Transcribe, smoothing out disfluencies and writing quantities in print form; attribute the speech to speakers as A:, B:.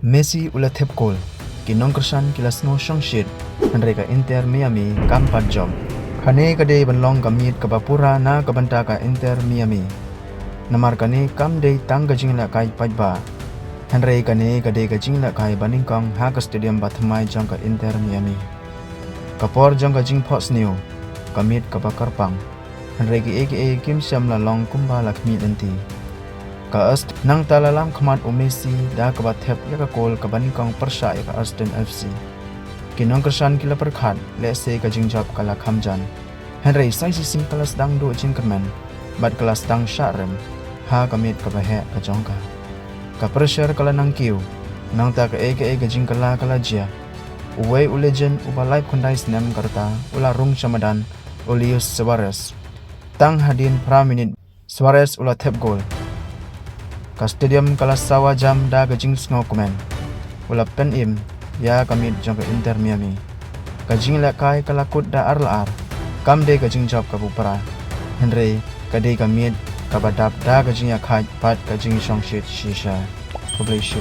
A: Messi ula thep gol kinong kersan kilas no shongshit Henry ka intermiami kampat jom khane kade banlong kamit kabapura na kabanta ka intermiami namar kane kam de tang gajingla kai pajba Henry kane kade gajingla kai baningkong ha ka stadium bathmai jong ka intermiami kapor jong ka jing phos new kamit kabakarpang Henry ki aka kim shamla long kumba lakmi enti ka ast nang talalam khamat o Messi da ka bathep ya ka kol ka banikong persha ya ka Aston FC kinong kersan kila perkhat le se ka jingjap kala khamjan Henry sai si sim kelas dang do chin kerman bat kelas dang sharem ha kamit ka bahe ka jongka ka pressure kala nang kiu nang ta ka aka ka jing kala jia uwei ulejen uba live kondai snam karta ula rung chamadan Olius Suarez tang hadin pra minit Suarez ula thep gol ka stadium kala sawa jam da gajing sngo komen ula pen im ya kamit jong ka intermiami gajing la kai kala kut da ar kam de gajing job ka bupara Henry kade kamit ka badap da gajing ya khat pat gajing shongshit shisha publish